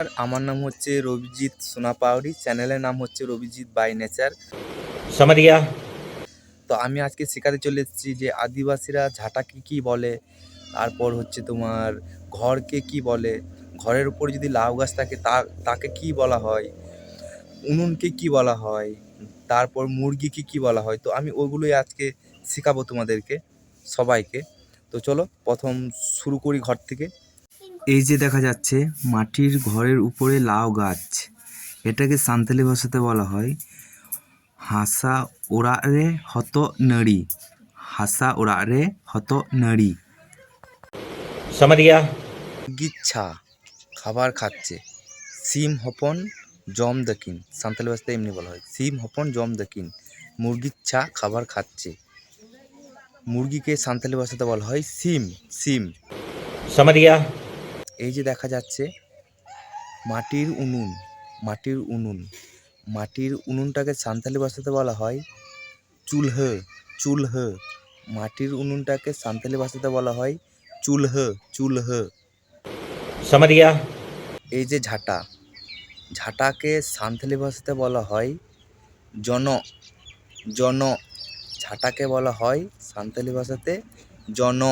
আমার নাম হচ্ছে রবিজিৎ সোনাপাউরি, চ্যানেলের নাম হচ্ছে রবিজিৎ বাই নেচার। समझ गया। তো আমি আজকে শেখাতে চলে এসেছি যে আদিবাসীরা ঝাঁটাকে কি বলে, তারপর হচ্ছে তোমার ঘরকে কি বলে, ঘরের উপর যদি লাউ গাছ থাকে তাকে কি বলা হয়, উনুনকে কি বলা হয়, তারপর মুরগিকে কি বলা হয়। তো আমি ওগুলোই আজকে শেখাবো তোমাদেরকে সবাইকে। তো চলো প্রথম শুরু করি ঘর থেকে। এই যে দেখা যাচ্ছে মাটির ঘরের উপরে লাউ গাছ, এটাকে সান্তালি ভাষাতে বলা হয় হাসা ওড়াগ রে হত নাড়ি। হাসা ওড়াগ রে হত নাড়ি। समझ गया। গিচ্ছা খাবার খাচ্ছে। সিম হপন জম দকিন, সান্তালি ভাষাতে এমনি বলা হয় সিম হপন জম দকিন। মুরগিচ্ছা খাবার খাচ্ছে, মুরগিকে সান্তালি ভাষাতে বলা হয় সিম। সিম। समझ गया। এই যে দেখা যাচ্ছে মাটির উনুন, মাটির উনুন, মাটির উনুনটাকে সান্তালি ভাষাতে বলা হয় চুলহ। চুলহ। মাটির উনুনটাকে সান্তালি ভাষাতে বলা হয় চুলহ। চুলহ। समझ गया। এই যে ঝাঁটা, ঝাঁটাকে সান্তালি ভাষাতে বলা হয় জন। জন। ঝাঁটাকে বলা হয় সান্তালি ভাষাতে জন।